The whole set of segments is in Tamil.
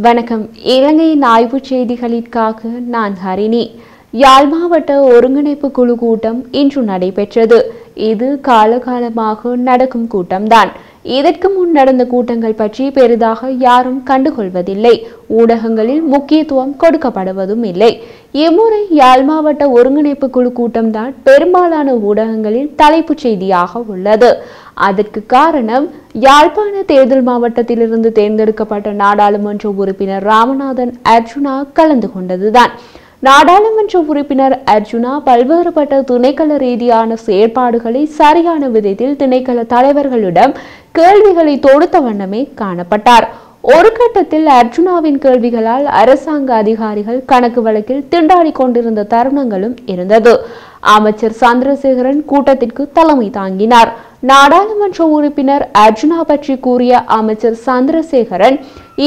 வணக்கம். இலங்கையின் ஆய்வுச் செய்திகளுக்காக நான் ஹரிணி. யாழ் மாவட்ட ஒருங்கிணைப்பு குழு கூட்டம் இன்று நடைபெற்றது. இது காலகாலமாக நடக்கும் கூட்டம்தான். இதற்கு முன் நடந்த கூட்டங்கள் பற்றி பெரிதாக யாரும் கண்டுகொள்வதில்லை. ஊடகங்களில் முக்கியத்துவம் கொடுக்கப்படுவதும் இல்லை. இம்முறை யாழ் மாவட்ட ஒருங்கிணைப்பு குழு கூட்டம்தான் பெரும்பாலான ஊடகங்களில் தலைப்புச் செய்தியாக உள்ளது. அதற்கு காரணம், யாழ்ப்பாண தேர்தல் மாவட்டத்திலிருந்து தேர்ந்தெடுக்கப்பட்ட நாடாளுமன்ற உறுப்பினர் ராமநாதன் அர்ஜுனா கலந்து கொண்டதுதான். நாடாளுமன்ற உறுப்பினர் அர்ஜுனா பல்வேறுபட்ட திணைக்கள ரீதியான செயற்பாடுகளை சரியான விதத்தில் திணைக்கள தலைவர்களிடம் கேள்விகளை தொடுத்த வண்ணமே காணப்பட்டார். ஒரு கட்டத்தில் அர்ஜுனாவின் கேள்விகளால் அரசாங்க அதிகாரிகள் கணக்கு வழக்கில் திண்டாடி கொண்டிருந்த தருணங்களும் இருந்தது. அமைச்சர் சந்திரசேகரன் கூட்டத்திற்கு தலைமை தாங்கினார். நாடாளுமன்ற உறுப்பினர் அர்ஜுனா பற்றி கூறிய அமைச்சர் சந்திரசேகரன்,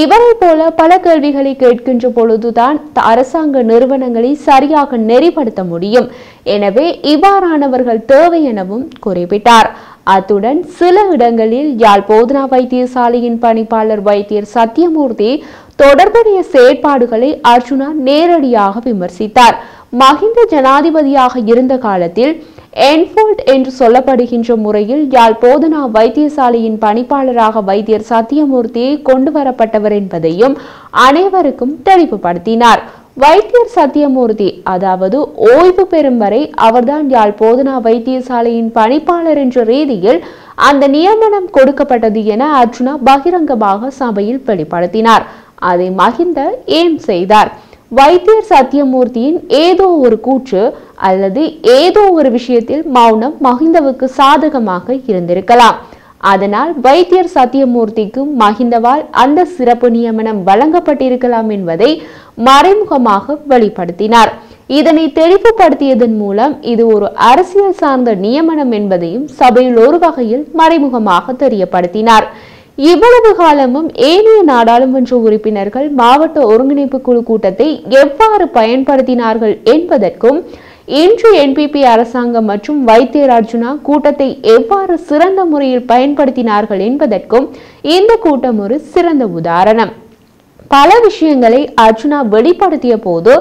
இவரை போல பல கேள்விகளை கேட்கின்ற பொழுதுதான் அரசாங்க நிறுவனங்களை சரியாக நெறிப்படுத்த முடியும். எனவே இவ்வாறானவர்கள் தேவை எனவும் குறிப்பிட்டார். அத்துடன் சில இடங்களில் யாழ் போதனா வைத்தியசாலையின் பணிப்பாளர் வைத்தியர் சத்தியமூர்த்தி தொடர்புடைய செயற்பாடுகளை அர்ஜுனா நேரடியாக விமர்சித்தார். மஹிந்த ஜனாதிபதியாக இருந்த காலத்தில் என்ஃபோல்ட் என்று சொல்லப்படுகின்ற முறையில் யாழ் போதனா வைத்தியசாலையின் பணிப்பாளராக வைத்தியர் சத்தியமூர்த்தி கொண்டு வரப்பட்டவர் என்பதையும் அனைவருக்கும் தெளிவுபடுத்தினார். வைத்தியர் சத்தியமூர்த்தி, அதாவது ஓய்வு பெறும் வரை அவர்தான் யாழ் போதனா வைத்தியசாலையின் பணிப்பாளர் என்ற ரீதியில் அந்த நியமனம் கொடுக்கப்பட்டது என அர்ஜுனா பகிரங்கமாக சபையில் வெளிப்படுத்தினார். அதை மஹிந்த ஏன் செய்தார்? வைத்தியர் சத்தியமூர்த்தியின் ஏதோ ஒரு கூற்று அல்லது ஏதோ ஒரு விஷயத்தில் மௌனம் மஹிந்தவுக்கு சாதகமாக இருந்திருக்கலாம். அதனால் வைத்தியர் சத்தியமூர்த்திக்கு மஹிந்தவால் அந்த சிறப்பு நியமனம் வழங்கப்பட்டிருக்கலாம் என்பதை மறைமுகமாக வெளிப்படுத்தினார். இதனை தெளிவுபடுத்தியதன் மூலம் இது ஒரு அரசியல் சார்ந்த நியமனம் என்பதையும் சபையில் ஒரு வகையில் மறைமுகமாக தெரியப்படுத்தினார். இவ்வளவு காலமும் ஏனைய நாடாளுமன்ற உறுப்பினர்கள் மாவட்ட ஒருங்கிணைப்பு குழு கூட்டத்தை எவ்வாறு பயன்படுத்தினார்கள் என்பதற்கும், இன்று என்பிபி அரசாங்கம் மற்றும் வைத்தியர் அர்ஜுனா கூட்டத்தை எவ்வாறு சிறந்த முறையில் பயன்படுத்தினார்கள் என்பதற்கும் இந்த கூட்டம் ஒரு சிறந்த உதாரணம். பல விஷயங்களை அர்ஜுனா வெளிப்படுத்திய போது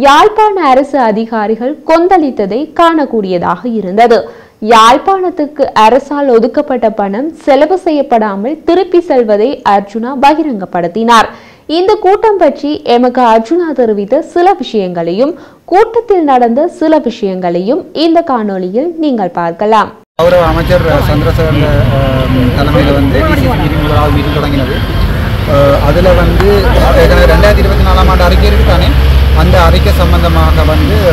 யாழ்ப்பாண அரசு அதிகாரிகள் கொந்தளித்ததை காணக்கூடியதாக இருந்தது. யாழ்ப்பாணத்துக்கு அரசால் ஒதுக்கப்பட்ட பணம் செலவு செய்யப்படாமல் திருப்பி செல்வதை அர்ஜுனா பகிரங்கப்படுத்தினார். இந்த கூட்டம் பற்றி எமக்கு அர்ஜுனா தெரிவித்த சில விஷயங்களையும் கூட்டத்தில் நடந்த சில விஷயங்களையும் இந்த காணொளியில் நீங்கள் பார்க்கலாம். கௌரவ அமைச்சர் சந்திரசேகரன் தலைமையில் மீட்டிங் தொடங்கினது. அதில் 2024 ஆண்டு அறிக்கை இருக்கு தானே, அந்த அறிக்கை சம்பந்தமாக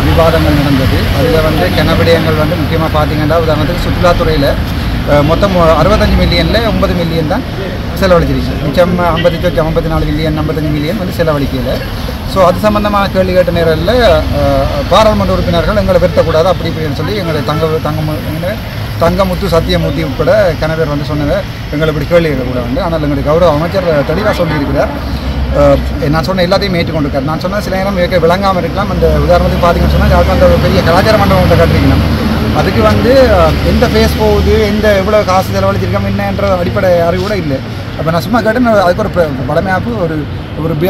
விவாதங்கள் நடந்தது. அதில் கனவிடயங்கள் முக்கியமாக பார்த்தீங்கன்னா, உதாரணத்துக்கு சுற்றுலாத்துறையில் மொத்தம் 65 மில்லியனில் 9 மில்லியன் தான் செலவழிச்சிருச்சு. மிச்சம் 54 மில்லியன் 55 மில்லியன் செலவழிக்கல. ஸோ அது சம்பந்தமான கேள்வி கேட்ட நேரத்தில் பாராளுமன்ற உறுப்பினர்கள் எங்களை வருத்தக்கூடாது அப்படி இப்படின்னு சொல்லி எங்களுடைய தங்கமுத்து சத்தியமூர்த்தி உட்பட கணவர் சொன்னதை எங்களை இப்படி கேள்வி கேட்கக்கூடாது. ஆனால் எங்களுடைய கௌரவ அமைச்சர் தெளிவாக சொல்லியிருக்கிறார். நான் சொன்ன எல்லாத்தையும் ஏற்றுக்கொண்டிருக்கார். நான் சொன்ன சில நேரம் விளங்காமல் இருக்கலாம். அந்த உதாரணத்துக்கு பார்த்தீங்கன்னு சொன்னால் யாருக்கு அந்த பெரிய கலாச்சார மண்டபம் கட்டிருக்கணும். அதுக்கு எந்த ஃபேஸ் போகுது, எவ்வளோ காசு செலவழிச்சிருக்கோம் என்னன்ற அடிப்படை அறிவு கூட இல்லை. அப்போ நான் சும்மா கேட்டேன். அதுக்கு ஒரு படமையாப்பு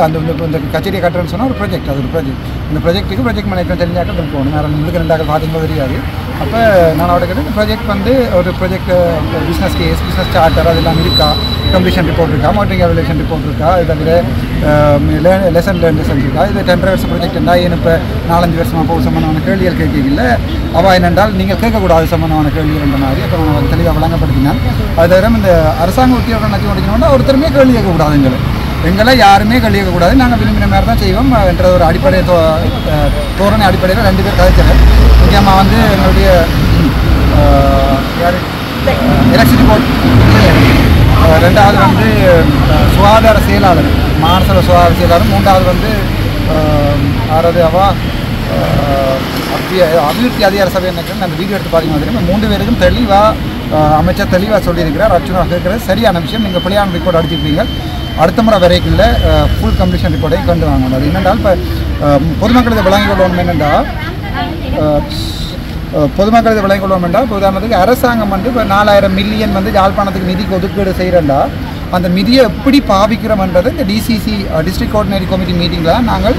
அந்த இந்த கச்சேரியை கட்டுறேன்னு சொன்னால் ஒரு ப்ராஜெக்ட், அது ஒரு ப்ராஜெக்ட். இந்த ப்ராஜெக்ட்டுக்கு ப்ராஜெக்ட் மேனேஜ்மெண்ட் தெரிஞ்சாக்க போகணும். நான் உங்களுக்கு 2 பார்த்தீங்கன்னா தெரியாது. அப்போ நான் அவட கேட்டேன், இந்த ப்ராஜெக்ட் ஒரு project business case, business charter அதெல்லாம் இருக்கா, கம்ப்ளீஷன் ரிப்போர்ட் இருக்கா, மார்க்கெட்டிங் எவல்யூஷன் ரிப்போர்ட் இருக்கா, இது தவிர லெசன் இருக்கா, இது 10 வருஷம் ப்ராஜெக்ட் இருந்தால் ஏன் இப்போ 4-5 வருஷமாக போக சம்பந்தமான கேள்விகள் கேட்கல. அவள் என்னென்றால் நீங்கள் கேட்கக்கூடாது சம்பந்தமான கேள்விகள் என்ற மாதிரி அப்போ நான் தெளிவாக விளங்கப்படுத்தினேன். அது தவிர இந்த அரசாங்க உத்தியோகம் நச்சு முடிக்கணும்னா ஒருத்தருமே கேள்வி கேட்கக்கூடாது. எங்களை யாருமே கேள்வி கேட்கக்கூடாது, நாங்கள் விரும்பின மாதிரி தான் செய்வோம் என்ற ஒரு அடிப்படை தோரணை அடிப்படையில் 2 பேர் கதைச்சனர். முக்கியமாக எங்களுடைய எலெக்ஷன் போர்ட், 2வது சுகாதார செயலாளர், மாநகர சுகாதார செயலாளர், 3வது 6வது அபிவிருத்தி அதிகார சபை நினைக்கிறேன். அந்த வீடியோ எடுத்து பார்த்தீங்கன்னா 3 பேருக்கும் தெளிவாக அமைச்சர் தெளிவாக சொல்லியிருக்கிறார். அர்ஜுனா கேட்குறது சரியான விஷயம். நீங்கள் பிள்ளையான ரிப்போர்ட் அடிச்சிருக்கீங்க, அடுத்த முறை வரைக்கும் ஃபுல் கம்ப்ளீஷன் ரிப்போர்ட்டையும் கொண்டு வாங்கணும். அது என்னென்றால் இப்போ பொதுமக்களுக்கு வழங்கிக் கொள்ளணும் என்னென்றால் பொதுமக்கள் இதை விளங்கிக் கொள்வோம் என்றால், இப்போ உதாரணத்துக்கு அரசாங்கம் இப்போ 4000 மில்லியன் யாழ்ப்பாணத்துக்கு நிதிக்கு ஒதுக்கீடு செய்கிறேன்டா, அந்த நிதியை எப்படி பாவிக்கிறோம்ன்றது இந்த டிசிசி டிஸ்ட்ரிக்ட் கோஆர்டினேட்டிவ் கமிட்டி மீட்டிங்கில் நாங்கள்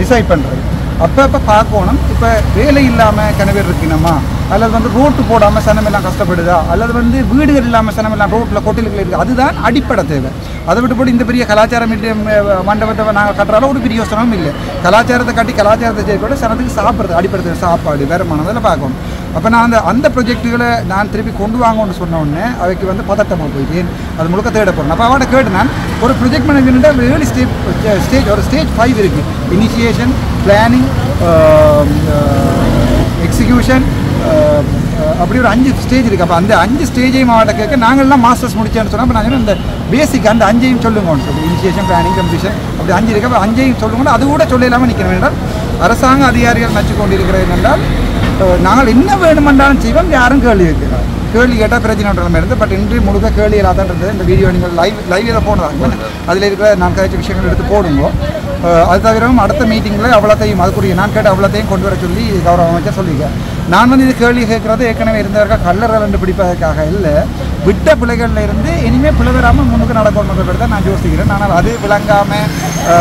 டிசைட் பண்ணுறது. அப்போ பார்க்கணும், இப்போ வேலை இல்லாமல் கிணவர் இருக்கணுமா, அல்லது வந்து ரோட்டு போடாமல் சனமெல்லாம் கஷ்டப்படுதா, அல்லது வந்து வீடுகள் இல்லாமல் சனமெல்லாம் ரோட்டில் கொட்டில்கள் இருக்குது. அதுதான் அடிப்படை தேவை. அதை விட்டு போட்டு இந்த பெரிய கலாச்சார மண்டபத்தை நாங்கள் கட்டுறாலும் ஒரு பெரிய யோசனமும் இல்லை. கலாச்சாரத்தை கட்டி கலாச்சாரத்தை செய்யக்கூட சனத்துக்கு சாப்பிட்றது அடிப்படை சாப்பாடு வருமானம் அதெல்லாம் பார்க்கணும். அப்போ நான் அந்த ப்ரொஜெக்டுகளை நான் திருப்பி கொண்டு வாங்கன்னு சொன்ன உடனே அவைக்கு வந்து பதட்டமாக போயிட்டு அது முழுக்க தேட போகிறேன். அப்போ அவட கேட்டு நான் ஒரு ப்ரொஜெக்ட் மேனேஜ்மெண்ட்டாக ஏர்லி ஸ்டேஜ் ஒரு ஸ்டேஜ் 5 இருக்குது. இனிஷியேஷன், பிளானிங், எக்ஸிக்யூஷன், அப்படி ஒரு 5 ஸ்டேஜ் இருக்குது. அப்போ அந்த 5 ஸ்டேஜையும் அவட்ட கேட்க நாங்கள்லாம் மாஸ்டர்ஸ் முடிச்சேன்னு சொன்னால் அப்போ நான் இந்த பேசிக் அந்த 5ஐயும் சொல்லுங்கன்னு சொல்லி இனிஷியேஷன், பிளானிங், கம்ப்ளீஷன் அப்படி 5 இருக்குது. அப்போ 5ஐயும் சொல்லுங்க. அது கூட சொல்ல இல்லாமல் நிற்கணும் என்றால் அரசாங்க அதிகாரிகள் நச்சு கொண்டிருக்கிறது என்றால் நாங்கள் என்ன வேணுமென்றாலும் செய்வோம், யாரும் கேள்வி கேட்கிறார். கேள்வி கேட்டால் பிரச்சனை நிலைமை இருந்து. பட் இன்று முழுக்க கேள்வி இல்லாதான் இருந்தது. இந்த வீடியோ நீங்கள் லைவில் போனதாங்க அதில் இருக்கிற நான் கழிச்ச விஷயங்கள் எடுத்து போடுங்க. அது தவிரவும் அடுத்த மீட்டிங்கில் அவ்வளோத்தையும் அதுக்குரிய நான் கேட்ட அவ்வளோத்தையும் கொண்டு வர சொல்லி கௌரவ அமைச்சர் சொல்லியிருக்கேன். நான் வந்து இது கேள்வி கேட்குறது ஏற்கனவே இருந்தவர்கள் கல்லர்கள் என்று பிடிப்பதற்காக இல்லை, விட்ட பிள்ளைகளில் இருந்து இனிமேல் பிள்ளை வராமல் முன்னுக்கு நடக்கணுங்கிறத தான் நான் யோசிக்கிறேன். ஆனால் அது விளங்காமல்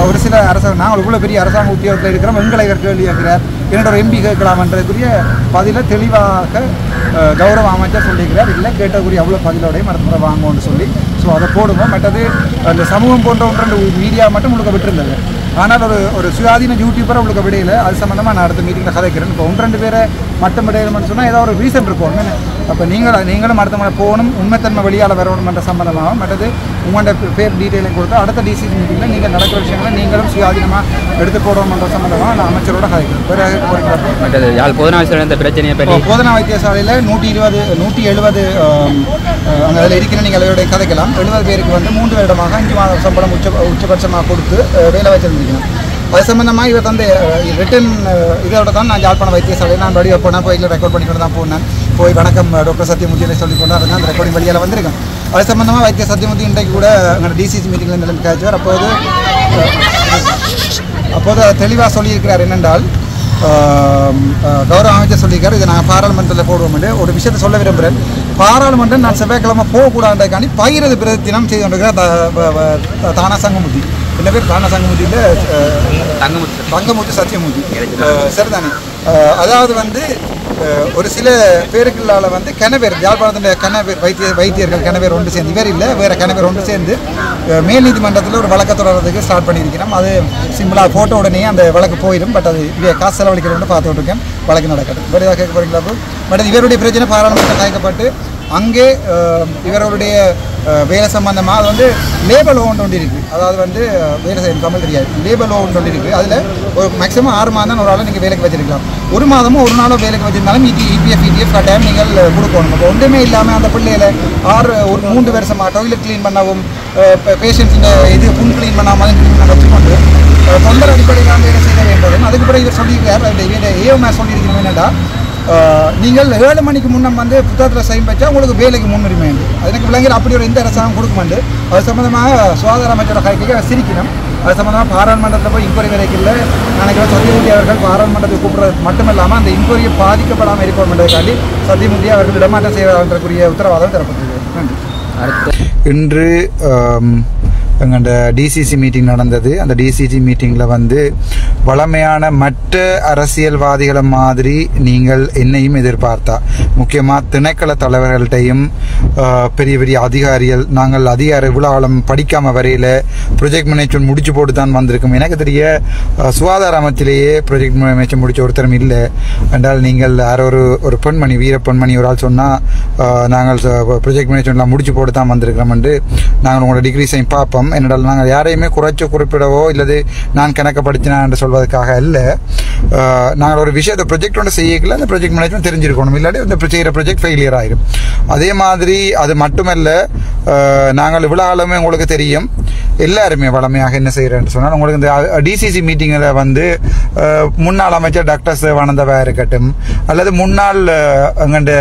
ஒரு சில அரசாங்கம் நாங்கள் இவ்வளோ பெரிய அரசாங்க உத்தியோகத்தில் இருக்கிறோம், எங்களை கேள்வி கேட்கிறார், என்னோட எம்பி கேட்கலாம்ன்றதுக்குரிய பதிலை தெளிவாக கௌரவ அமைச்சர் சொல்லியிருக்கிறார். இல்லை கேட்டக்குரிய அவ்வளோ பதிலோடையும் அடுத்த முறை வாங்குவோம்னு சொல்லி ஸோ அதை போடுவோம். மற்றது அந்த சமூகம் போன்ற ஒன்று மீடியா மட்டும் உங்களுக்கு விட்டுருந்தது. ஆனால் ஒரு சுயாதீன யூடியூபரை உங்களுக்கு விடையில அது சம்மந்தமாக நான் அடுத்த மீட்டிங்கில் கதைக்கிறேன். இப்போ 1-2 பேரை மட்டும் விடையணும்னு சொன்னால் ஏதாவது ஒரு ரீசன் இருக்கும். அப்போ நீங்களும் அடுத்த முறை போகணும், உண்மைத்தன்மை வெளியால் வரணுமென்ற சம்பந்தமாகவும் மற்றது உங்களோட பேர் டீட்டெயிலையும் கொடுத்து அடுத்த டிசிசி மீட்டிங்கில் நீங்கள் நடக்கிற விஷயங்களை நீங்களும் சுயாதீனமாக எடுத்து போடணுன்ற சம்பந்தமாக நான் அமைச்சரோட கதைக்கிறேன். யாழ் போதனா வைத்தியசாலை பிரச்சனையை பற்றி போதனா வைத்தியசாலையில் 120 170 அங்கே அதில் இருக்கிற நீங்கள் அதோடைய கதைக்கலாம். 70 பேருக்கு வந்து 3 வருடமாக 5 மாத சம்பளம் உச்சபட்சமாக கொடுத்து வேலை வச்சிருந்துருக்கணும். அது சம்பந்தமாக இவர் தந்தை ரிட்டன் இதோட தான் நான் யாழ்ப்பாண வைத்தியசாலையில் நான் வழியாக போனேன், போய் ரெக்கார்ட் பண்ணிக்கிட்டு தான் போனேன். போய் வணக்கம் டாக்டர் சத்யமூர்த்தியை சொல்லி கொண்டு வரேன். அந்த ரெக்கார்டிங் வழியால் வந்திருக்கேன். அது சம்பந்தமாக வைத்திய சத்யமூர்த்தி இன்றைக்கு கூட எங்களோட டிசிசி மீட்டிங்கில் நிலைமை காய்ச்சுவார். அப்போது தெளிவாக சொல்லியிருக்கிறார். என்னென்றால் கௌரவ அமைச்சர் சொல்லியிருக்காரு, இதை நான் பாராளுமன்றத்தில் போடுவோம். ஒரு விஷயத்தை சொல்ல விரும்புகிறேன். பாராளுமன்றம் நான் செவ்வாய்க்கிழமை போகக்கூடாதுக்காண்டி பகிரது பிரதித்தினம் செய்து கொண்டிருக்கிற தானா சங்கமுத்தி, என்ன பேர் தானா சங்கமுத்தியில் தங்கமுத்து சத்தியமூர்த்தி சரிதானே. அதாவது வந்து ஒரு சில பேருக்குள்ளால் வந்து கணவர் யாழ்ப்பாணத்தில் கணவர் வைத்தியர்கள் கணவர் ஒன்று சேர்ந்து இவர் இல்லை வேறு கணவர் ஒன்று சேர்ந்து மேல் நீதிமன்றத்தில் ஒரு வழக்கை தொடர்றதுக்கு ஸ்டார்ட் பண்ணியிருக்கிறோம். அது சிம்பிளாக ஃபோட்டோ உடனே அந்த வழக்கு போயிடும். பட் அது காசு செலவழிக்கிறோன்னு பார்த்துட்டு இருக்கேன். வழக்கு நடக்கிறது வேறு ஏதாவது கேட்க போகிறீங்களா? பட் இவருடைய பிரச்சனை பாராளுமன்றம் காய்க்கப்பட்டு அங்கே இவருடைய வேலை சம்பந்தமாக அது வந்து லேபர் லோன் ஒன்று இருக்குது. அதாவது வந்து வேலை செய்யும் தமிழ் தெரியாது, லேபர் லோன் ஒன்று இருக்குது. அதில் ஒரு மேக்ஸிமம் 6 மாதம் ஒரு ஆளை நீங்கள் வேலைக்கு வச்சிருக்கலாம். ஒரு மாதமோ ஒரு நாளோ வேலைக்கு வச்சிருந்தாலும் EPF கட்டாயம் நீங்கள் கொடுக்கணும். அப்போ ஒன்றுமே இல்லாமல் அந்த பிள்ளைகளை ஒரு 3 வருஷமாக டாய்லெட் க்ளீன் பண்ணவும் பேஷண்ட்ஸ் இது புண் க்ளீன் பண்ணாமல் வச்சுக்கொண்டு தொந்தர அடிப்படையில் வேலை செய்ய வேண்டும். அதுக்கு பிறகு இவர் சொல்லியிருக்கார், ஏமா சொல்லியிருக்கணும் என்னடா நீங்கள் 7 மணிக்கு முன்னம் வந்து புத்தகத்தில் சைன் வச்சா உங்களுக்கு வேலைக்கு முன்னுரிமை உண்டு. அதுக்கு விளங்கில் அப்படி ஒரு எந்த அரசாங்கம் கொடுக்குமாண்டு அது சம்மந்தமாக சுகாதார அமைச்சரோட கைக்கு சிரிக்கணும். அது சம்மந்தமாக பாராளுமன்றத்தில் போய் இன்கொயரி வரைக்கும் நினைக்கிறேன். சத்யமூர்த்தி அவர்கள் பாராளுமன்றத்தை கூப்பிடுறது மட்டுமில்லாமல் அந்த இன்கொயரியை பாதிக்கப்படாமல் இருக்கணும் என்பதற்காண்டி சத்யமூர்த்தி அவர்கள் இடமாற்றம் செய்வதற்குரிய உத்தரவாதம் தரப்பட்டது. நன்றி. இன்று எங்கள்ட டிசிசி மீட்டிங் நடந்தது. அந்த டிசிசி மீட்டிங்கில் வந்து வளமையான மற்ற அரசியல்வாதிகளை மாதிரி நீங்கள் என்னையும் எதிர்பார்த்தா, முக்கியமாக திணைக்கள தலைவர்கள்ட்டையும் பெரிய பெரிய அதிகாரிகள் நாங்கள் அதிகாரி விழாவளம் படிக்காமல் வரையில் ப்ரொஜெக்ட் மேனேஜ்மெண்ட் முடிச்சு போட்டு தான் வந்திருக்கோம். எனக்கு தெரிய சுகாதார அமைச்சிலேயே ப்ரொஜெக்ட் மேனேஜ்மெண்ட் முடிச்ச ஒருத்தரும் இல்லை என்றால் நீங்கள் யாரோ ஒரு பெண்மணி வீர பெண்மணி ஒரு ஆள் சொன்னால் நாங்கள் ப்ரொஜெக்ட் மேனேஜ்மெண்ட்லாம் முடிச்சு போட்டு தான் வந்திருக்கிறோம் என்று நாங்கள் உங்களோட டிகிரிஸையும் பார்ப்போம். என்னடால் நாங்கள் யாரையுமே குறிப்பிடவோ இல்லது நான் கணக்கப்படுத்தினா என்று சொல்வதற்காக இல்லை. நாங்கள் ஒரு விஷயத்தை ப்ரொஜெக்ட் ஒன்று செய்யல, அந்த ப்ரொஜெக்ட் மேனேஜ்மெண்ட் தெரிஞ்சிருக்கணும், இல்லாட்டி இந்த செய்கிற ப்ரொஜெக்ட் ஃபெயிலியர் ஆகிடும். அதே மாதிரி அது மட்டுமல்ல, நாங்கள் இவ்வளோ ஆளுமே உங்களுக்கு தெரியும் எல்லாருமே வளமையாக என்ன செய்கிறேன்னு சொன்னால் உங்களுக்கு இந்த டிசிசி மீட்டிங்கில் வந்து முன்னாள் அமைச்சர் டாக்டர் சிவானந்தவா இருக்கட்டும் அல்லது முன்னாள் எங்கள்ட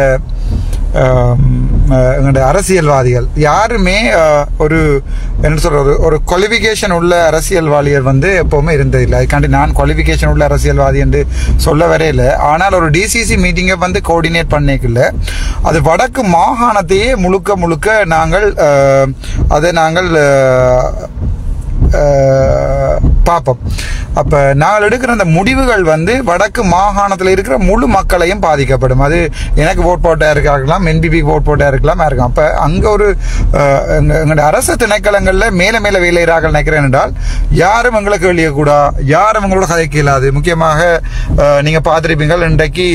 எங்களுடைய அரசியல்வாதிகள் யாருமே ஒரு என்ன சொல்றது ஒரு குவாலிஃபிகேஷன் உள்ள அரசியல்வாதிகள் வந்து எப்பவுமே இருந்ததில்லை. அதுக்காண்டி நான் குவாலிஃபிகேஷன் உள்ள அரசியல்வாதி என்று சொல்ல வரையில. ஆனால் ஒரு டிசிசி மீட்டிங்கை வந்து கோஆர்டினேட் பண்ணிக்கல. அது வடக்கு மாகாணத்தையே முழுக்க நாங்கள் அதை நாங்கள் பார்ப்போம். அப்போ நாங்கள் எடுக்கிற அந்த முடிவுகள் வந்து வடக்கு மாகாணத்தில் இருக்கிற முழு மக்களையும் பாதிக்கப்படும். அது எனக்கு ஓட் போட்டா இருக்கலாம், என்பிபிக்கு ஓட் போட்டா இருக்கலாம் இருக்கும். அப்போ அங்கே ஒரு எங்களுடைய அரசு திணைக்களங்களில் மேலே வேலையிறார்கள் நினைக்கிறேன் என்றால் யாரும் எங்களுக்கு வெளியக்கூடா, யாரும் எங்களோட கதைக்கு இல்லாது. முக்கியமாக நீங்கள் பார்த்துருப்பீங்க, இன்றைக்கு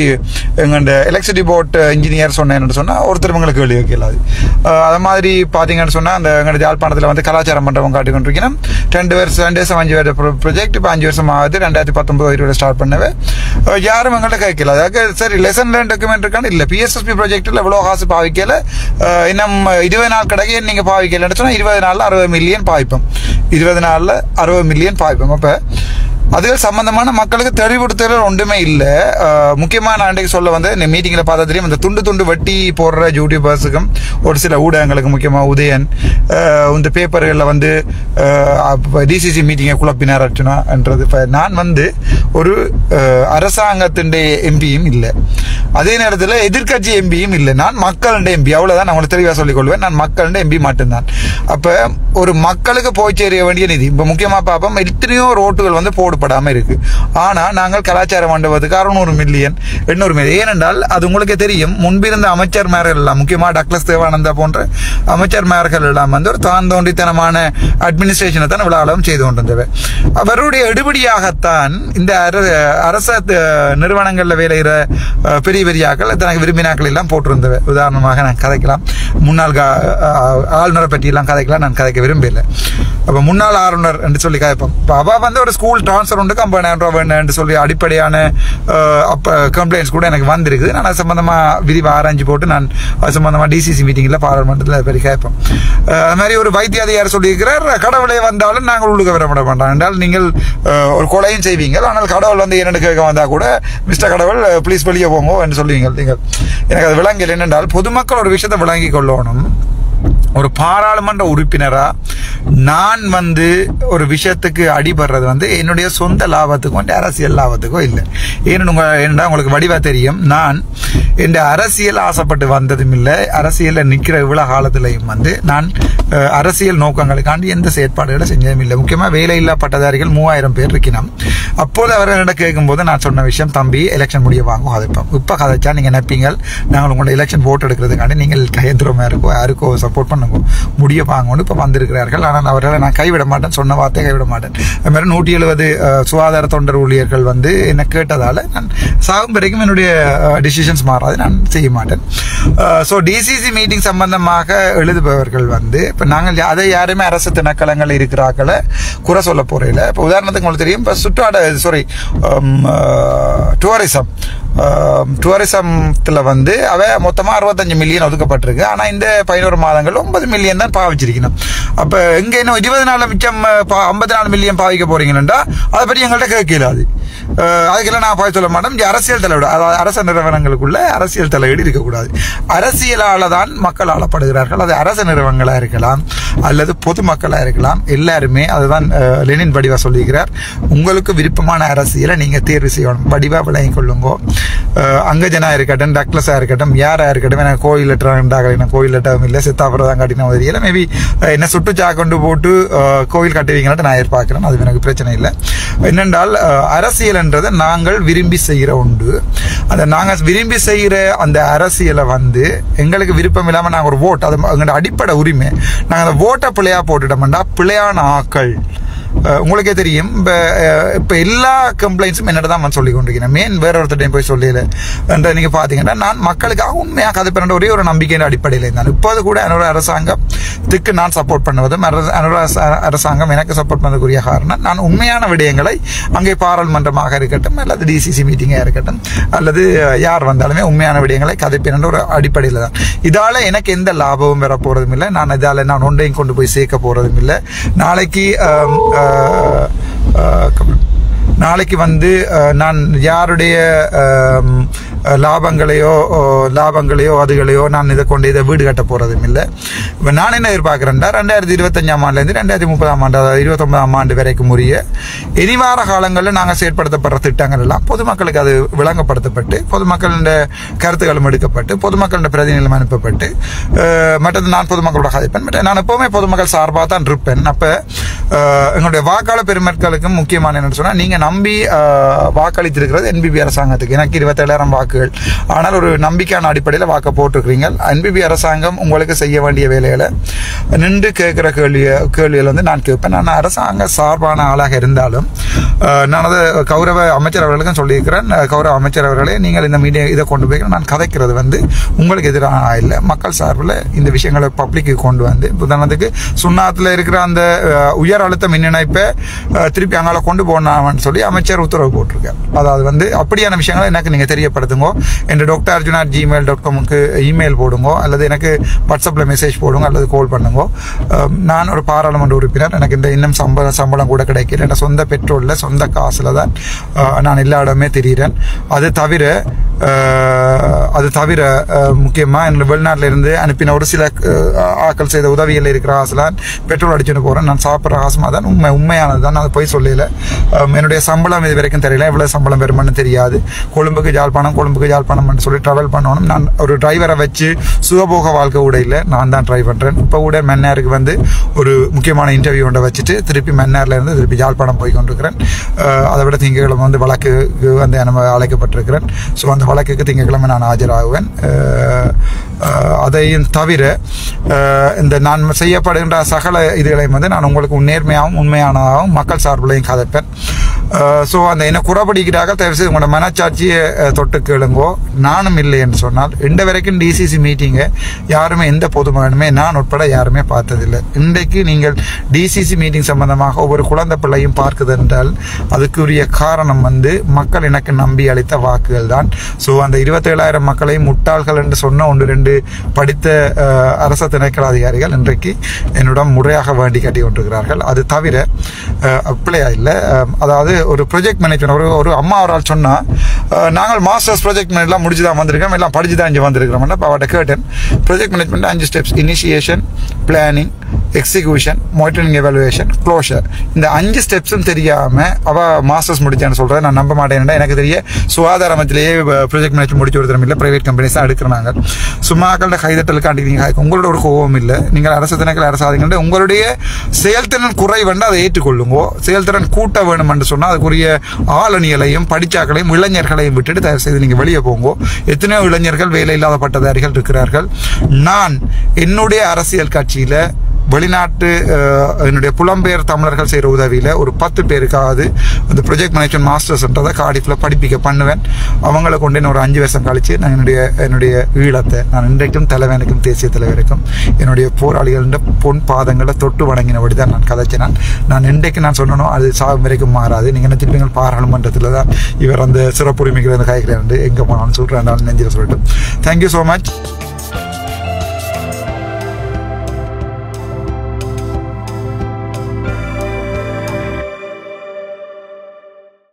எங்களுடைய எலக்ட்ரிசிட்டி போர்ட் இன்ஜினியர் சொன்னேன்னு சொன்னால் ஒருத்தர் எங்களுக்கு வெளியே வைக்கலாது. அது மாதிரி பார்த்தீங்கன்னு சொன்னால் அந்த எங்களுடைய யாழ்ப்பாணத்தில் வந்து கலாச்சார மண்டபம் காட்டிக்கொண்டிருக்கணும். 2 வருஷம் 5 வருஷம் ப்ரொஜெக்ட். இப்போ 5 வருஷம் ஆகுது. 2019 ஸ்டார்ட் பண்ணவே யாரும் எங்கள்கிட்ட கேட்கல. அதாவது சரி லெசன் லேர்ன் டாக்குமெண்ட் இருக்கான்னு இல்லை. பிஎஸ்எஸ்பி ப்ராஜெக்டில் எவ்வளோ காசு பாவிக்கல, இன்னும் 20 நாள் கிடைக்க நீங்கள் பாவிக்கலன்னு சொன்னால் 20 நாளில் 60 மில்லியன் பாவிப்போம். 20 நாளில் 60 மில்லியன் பாவிப்போம். அப்போ அதுகள் சம்பந்தமான மக்களுக்கு தெளிவுறுத்தல் ஒன்றுமே இல்லை. முக்கியமாக நான் அன்றைக்கு சொல்ல வந்து இந்த மீட்டிங்கில் பார்த்தா தெரியும், இந்த துண்டு வெட்டி போடுற யூடியூபர்ஸுக்கும் ஒரு சில ஊடகங்களுக்கு, முக்கியமாக உதயன் இந்த பேப்பர்களில் வந்து டிசிசி மீட்டிங்கை குழப்பினார்ன்றது. இப்போ நான் வந்து ஒரு அரசாங்கத்தின் எம்பியும் இல்லை, அதே நேரத்தில் எதிர்கட்சி எம்பியும் இல்லை. நான் மக்களுடைய எம்பி, அவ்வளோதான். நான் உங்களுக்கு தெளிவாக சொல்லிக்கொள்வேன், நான் மக்களுடைய எம்பி மட்டும்தான். அப்போ ஒரு மக்களுக்கு போய் சேர வேண்டிய நிதி இப்போ முக்கியமாக பார்ப்போம். எத்தனையோ ரோட்டுகள் வந்து போடப்படாமல் இருக்கு. ஆனால் நாங்கள் கலாச்சார மண்டபத்துக்கு 600 மில்லியன் 800 மில்லியன். ஏனென்றால் அது உங்களுக்கு தெரியும், முன்பிருந்த அமைச்சர்மார்கள் எல்லாம், முக்கியமாக டக்ளஸ் தேவானந்தா போன்ற அமைச்சர்மார்கள் எல்லாம் வந்து ஒரு தாந்தோண்டித்தனமான அட்மினிஸ்ட்ரேஷனை தான் விழாவும் செய்து கொண்டிருந்தவை. அவருடைய எடுபடியாகத்தான் இந்த அரச நிறுவனங்களில் வேலைகிற பெரிய ஆக்கள் தனக்கு விரும்பினாக்கள் எல்லாம் போட்டிருந்தவை. உதாரணமாக நான் கதைக்கலாம், முன்னாள் ஆளுநரை பற்றியெல்லாம் கதைக்கலாம், நான் கதைக்க விரும்பல. அப்போ முன்னாள் ஆளுநர் என்று சொல்லி கதைப்போம். இப்போ அவள் வந்து ஒரு ஸ்கூல் ட்ரான்ஸ்ஃபர் உண்டு, 50,000 ரூபா வேணும் என்று சொல்லி அடிப்படையான அப்போ கம்ப்ளைண்ட்ஸ் கூட எனக்கு வந்திருக்குது. நான் அது சம்பந்தமாக விரிவாக ஆராய்ச்சி போட்டு நான் அது சம்பந்தமாக டிசிசி மீட்டிங்கில் பாராளுமன்றத்தில் பெரிய கேட்போம். அது மாதிரி ஒரு வைத்திய அதிகாரி சொல்லியிருக்கிறார், கடவுளே வந்தாலும் நாங்கள் உள்ளுக்க விட மாட்டோம் என்றால் நீங்கள் ஒரு கொலையும் செய்வீங்க, ஆனால் கடவுள் வந்து என்னென்னு கேட்க வந்தால் கூட மிஸ்டர் கடவுள் ப்ளீஸ் வெளியே போங்க என்று சொல்லுவீங்க. நீங்கள் எனக்கு அது விளங்கல் என்னென்றால் பொதுமக்கள் ஒரு விஷயத்தை விளங்கி கொள்ளணும். ஒரு பாராளுமன்ற உறுப்பினரா நான் வந்து ஒரு விஷயத்துக்கு அடிபடுறது வந்து என்னுடைய சொந்த லாபத்துக்கும் அரசியல் லாபத்துக்கும் இல்லை. ஏன்னா உங்களுக்கு வடிவா தெரியும், நான் என் அரசியல் ஆசைப்பட்டு வந்ததும் இல்லை, அரசியலில் நிற்கிற இவ்வளவு காலத்திலையும் வந்து நான் அரசியல் நோக்கங்களுக்காண்டி எந்த செயற்பாடுகளை செஞ்சதும் இல்லை. முக்கியமாக வேலையில்லா பட்டதாரிகள் 3000 பேர் இருக்கணும். அப்போது அவர்களிடம் கேட்கும்போது நான் சொன்ன விஷயம், தம்பி எலெக்ஷன் முடிய வாங்க கதைப்போம். இப்போ கதைச்சா நீங்கள் நினைப்பீங்க நாங்கள் உங்களோட எலெக்ஷன் போட்டு எடுக்கிறதுக்காண்டி நீங்கள் கையந்திரமாக இருக்கோ யாருக்கோ சப்போர்ட் பண்ணுங்க, முடிய வாங்கன்னு இப்போ வந்திருக்கிறார்கள். ஆனால் அவர்களை நான் கைவிட மாட்டேன், சொன்ன வார்த்தையை கைவிட மாட்டேன். அது மாதிரி 170 சுகாதார தொண்டர் ஊழியர்கள் வந்து என்னை கேட்டதால் நான் சாகும் வரைக்கும் என்னுடைய டிசிஷன்ஸ் மாறாது, நான் செய்ய மாட்டேன். ஸோ டிசிசி மீட்டிங் சம்பந்தமாக எழுதுபவர்கள் வந்து இப்போ நாங்கள் அதை யாருமே அரசு திணைக்களங்கள் இருக்கிறாக்களை குறை சொல்ல போறதில்லை. இப்போ உதாரணத்துக்கு உங்களுக்கு தெரியும், இப்போ டூரிசத்தில் வந்து அவ மொத்தமாக 65 மில்லியன் ஒதுக்கப்பட்டிருக்கு. ஆனால் இந்த 11 மாதங்கள் 9 மில்லியன் தான் பாவிச்சிருக்கணும். அப்போ எங்கே இன்னும் 20 நாள் மிச்சம் 54 மில்லியன் பாவிக்க போறீங்கன்னா அதை பற்றி எங்கள்கிட்ட கேட்கலாது. அதுக்கெல்லாம் நான் பாய் சொல்ல மாட்டேன். அரசியல் தலையீடு, அதாவது அரச நிறுவனங்களுக்குள்ள அரசியல் தலையீடு இருக்கக்கூடாது. அரசியலால் தான் மக்கள் ஆளப்படுகிறார்கள். அது அரச நிறுவனங்களாக இருக்கலாம் அல்லது பொதுமக்களாக இருக்கலாம், எல்லாருமே அதுதான் லெனின் வடிவா சொல்லியிருக்கிறார். உங்களுக்கு விருப்பமான அரசியலை நீங்கள் தேர்வு செய்யணும், வடிவா விளங்கி கொள்ளுங்கோ. அங்கஜனா இருக்கட்டும், டக்ளஸா இருக்கட்டும், யாரா இருக்கட்டும், எனக்கு கோயில் லெட்டர் கோயில் லெட்டரும் இல்லை, சித்தாபுரம் காட்டின தெரியல. மேபி என்ன சுட்டுச்சா கொண்டு போட்டு கோயில் கட்டுவீங்கன்னு நான் எதிர்பார்க்கிறேன். அது எனக்கு பிரச்சனை இல்லை. என்னென்றால் அரசியல்ன்றதை நாங்கள் விரும்பி செய்கிற உண்டு. அந்த நாங்கள் விரும்பி செய்கிற அந்த அரசியலை வந்து எங்களுக்கு விருப்பம் இல்லாமல் நாங்கள் ஒரு ஓட், அது எங்களோட அடிப்படை உரிமை. நாங்கள் அந்த ஓட்டை பிள்ளையா போட்டுட்டோம்னா பிள்ளையான ஆக்கள் உங்களுக்கே தெரியும். இப்போ எல்லா கம்ப்ளைண்ட்ஸும் என்னோட தான் சொல்லி கொண்டிருக்கிறேன். மெயின் வேற ஒருத்தரையும் போய் சொல்லல என்ற நீங்கள் பார்த்தீங்கன்னா நான் மக்களுக்காக உண்மையாக கதைப்பேன் ஒரே ஒரு நம்பிக்கையின் அடிப்படையில் இருந்தான். இப்போது கூட என்னோட அரசாங்கத்துக்கு நான் சப்போர்ட் பண்ணுவதும் அரசாங்கம் எனக்கு சப்போர்ட் பண்ணதுக்குரிய காரணம் நான் உண்மையான விடயங்களை அங்கே பாராளுமன்றமாக இருக்கட்டும் அல்லது டிசிசி மீட்டிங்காக இருக்கட்டும் அல்லது யார் வந்தாலுமே உண்மையான விடயங்களை கதைப்பேன் ஒரு அடிப்படையில் தான். இதால் எனக்கு எந்த லாபமும் வர போகிறதும் இல்லை. நான் இதால் நான் ஒன்றையும் கொண்டு போய் சேர்க்க போகிறதும் இல்லை. நாளைக்கு வந்து நான் யாருடைய லாபங்களையோ அதுகளையோ நான் இதை கொண்டு இதை வீடு கட்ட போகிறதும் இல்லை. இப்போ நான் என்ன எதிர்பார்க்குறேன்டா 2025ஆம் ஆண்டுலேருந்து 2030ஆம் ஆண்டு, அதாவது 29ஆம் ஆண்டு வரைக்கும் உரிய இனிவார காலங்களில் நாங்கள் செயற்படுத்தப்படுற திட்டங்கள் எல்லாம் பொதுமக்களுக்கு அது விளங்கப்படுத்தப்பட்டு பொதுமக்களின் கருத்துக்களும் எடுக்கப்பட்டு பொதுமக்களின் பிரதிநிதிகளும் அனுப்பப்பட்டு மற்றது நான் பொதுமக்களோட கதைப்பேன். பட் நான் எப்போவுமே பொதுமக்கள் சார்பாக தான் இருப்பேன். அப்போ எங்களுடைய வாக்காளர் பெருமக்களுக்கும் முக்கியமான என்னென்னு சொன்னால், நீங்கள் நம்பி வாக்களித்திருக்கிறது என்பிபி அரசாங்கத்துக்கு. எனக்கு 27,000 வாக்குகள். ஆனால் ஒரு நம்பிக்கையான அடிப்படையில் வாக்க போட்டிருக்கிறீங்க. என்பிபி அரசாங்கம் உங்களுக்கு செய்ய வேண்டிய வேலைகளை நின்று கேட்குற கேள்விகள் வந்து நான் கேட்பேன். நான் அரசாங்க சார்பான ஆளாக இருந்தாலும் நான் அதை கௌரவ அமைச்சர் அவர்களுக்கும் சொல்லியிருக்கிறேன். கௌரவ அமைச்சர் அவர்களே, நீங்கள் இந்த மீடியா இதை கொண்டு போய் நான் கதைக்கிறது வந்து உங்களுக்கு எதிரான இல்லை, மக்கள் சார்பில் இந்த விஷயங்களை பப்ளிக்கு கொண்டு வந்து, உதாரணத்துக்கு சுண்ணாத்தில் இருக்கிற அந்த உயர் அழுத்த மின் இணைப்பை திருப்பி அங்கே கொண்டு போனான்னு சொல்லி அமைச்சர் உத்தரவு போட்டிருக்கார். அதாவது வந்து அப்படியான விஷயங்களை எனக்கு நீங்கள் தெரியப்படுத்துங்க. என் dr.arjun@gmail.com இமெயில் போடுங்க, அல்லது எனக்கு வாட்ஸ்அப்பில் மெசேஜ் போடுங்க, அல்லது கால் பண்ணுங்க. நான் ஒரு பாராளுமன்ற உறுப்பினர். எனக்கு இந்த இன்னும் சம்பளம் கூட கிடைக்கல. என் சொந்த பெட்ரோலில் சொந்த காசில் தான் நான் எல்லா இடமே தெரிகிறேன். அது தவிர முக்கியமாக என்னோட வெளிநாட்டில் இருந்து அனுப்பின ஒரு சில ஆக்கள் செய்த உதவியில் இருக்கிற காசுலாம் பெட்ரோல் அடிச்சுட்டு போகிறேன். நான் சாப்பிட்ற காசுமாக தான் உண்மையானது தான். அதை போய் சொல்லல. என்னுடைய சம்பளம் இது வரைக்கும் தெரியல, எவ்வளோ சம்பளம் பெறுமான்னு தெரியாது. கொழும்புக்கு யாழ்ப்பாணம் சொல்லி ட்ராவல் பண்ணணும். நான் ஒரு டிரைவரை வச்சு சுகபோக வாழ்க்கை கூட இல்லை, நான் தான் ட்ரைவ் பண்ணுறேன். இப்போ கூட மன்னாருக்கு வந்து ஒரு முக்கியமான இன்டர்வியூ ஒன்றை வச்சுட்டு திருப்பி மன்னாரில் இருந்து திருப்பி யாழ்ப்பாணம் போய் கொண்டிருக்கிறேன். அதை விட திங்கட்கிழமை வந்து வழக்குக்கு வந்து நம்ம அழைக்கப்பட்டிருக்கிறேன். ஸோ அந்த வழக்குக்கு திங்கட்கிழமை நான் ஆஜராகுவேன். அதையும் தவிர இந்த நான் செய்யப்படுகின்ற சகல இதுகளையும் வந்து நான் உங்களுக்கு நேர்மையாகவும் உண்மையானதாகவும் மக்கள் சார்பிலையும் கதைப்பேன். ஸோ அந்த என்ன குறப்படிக்கிறார்கள், தயவுசெய்து உங்களோட மனச்சாட்சியை தொட்டு கேளுங்கோ. நானும் இல்லை என்று சொன்னால் இன்று வரைக்கும் டிசிசி மீட்டிங்கை யாருமே எந்த பொதுமகனுமே நான் உட்பட யாருமே பார்த்ததில்லை. இன்றைக்கு நீங்கள் டிசிசி மீட்டிங் சம்பந்தமாக ஒவ்வொரு குழந்தை பிள்ளையும் பார்க்குது என்றால் அதுக்குரிய காரணம் வந்து மக்கள் எனக்கு நம்பி அளித்த வாக்குகள் தான். ஸோ அந்த 27,000 மக்களையும் முட்டாள்கள் என்று சொன்ன 1-2 படித்த அரச திணைக்கள அதிகாரிகள் இன்றைக்கு என்னிடம் முறையாக வேண்டி கட்டி கொண்டிருக்கிறார்கள். அது தவிர அப்படியா இல்லை, அதாவது ஒரு ப்ரொஜெக்ட் மேனேஜ்மெண்ட் ஒரு அம்மா அவரால் சொன்னால், நாங்கள் மாஸ்டர்ஸ் ப்ரொஜெக்ட் மேனேஜ்லாம் முடிச்சு தான் வந்திருக்கோம், எல்லாம் படிச்சு தான் இங்கே வந்திருக்கிறோம். அப்போ அவட்ட கேட்டேன், project management 5 steps: initiation, planning, execution, monitoring, evaluation, closure. இந்த 5 ஸ்டெப்ஸும் தெரியாமல் அவள் மாஸ்டர்ஸ் முடிச்சேன்னு சொல்கிறேன். நான் நம்ப மாட்டேன். எனக்கு தெரிய சுகாதார அமைச்சிலேயே ப்ரொஜெக்ட் மேனேஜ்மெண்ட் முடிச்சு கொடுத்துறோம் இல்லை, ப்ரைவேட் கம்பெனிஸ் தான் எடுக்கிறாங்க. சும்மாக்களோட கைதட்டலுக்காண்டி நீங்கள் உங்களோட ஒரு கோபம் இல்லை, நீங்கள் அரசு திணைக்கள் அரசாதிங்க உங்களுடைய செயல்திறன் குறை வந்து அதை ஏற்றுக்கொள்ளுங்கோ. செயல்திறன் கூட்ட வேணும் என்று சொன்னால் அதுக்குரிய ஆளணிகளையும் படிச்சாக்களையும் இளைஞர்களையும் விட்டுட்டு தயவு செய்து நீங்கள் வெளியே போங்கோ. எத்தனையோ இளைஞர்கள் வேலை இல்லாத பட்டதாரிகள் இருக்கிறார்கள். நான் என்னுடைய அரசியல் கட்சியில் வெளிநாட்டு என்னுடைய புலம்பெயர் தமிழர்கள் செய்கிற உதவியில் ஒரு 10 பேருக்காவது அந்த ப்ரொஜெக்ட் மேனேஜ்மெண்ட் மாஸ்டர்ஸ்ன்றதை கார்டிஃபில் படிப்பிக்க பண்ணுவேன். அவங்கள கொண்டு ஒரு 5 வருஷம் கழித்து நான் என்னுடைய ஈழத்தை நான் இன்றைக்கும் தலைவனுக்கும் தேசிய தலைவருக்கும் என்னுடைய போராளிகளின் பொன் பாதங்களை தொட்டு வணங்கினபடி தான் நான் கதைச்சினேன். நான் இன்றைக்கு நான் சொன்னனோ அது சாகும் வரைக்கும் மாறாது. நீங்கள் நினைச்சிருப்பீங்க பாராளுமன்றத்தில் தான் இவர் அந்த சிறப்புரிமைகள் காய்கிறேன் எங்கே போனாலும் சொல்கிறேன் நெஞ்சில் சொல்லிட்டு. Thank you so much.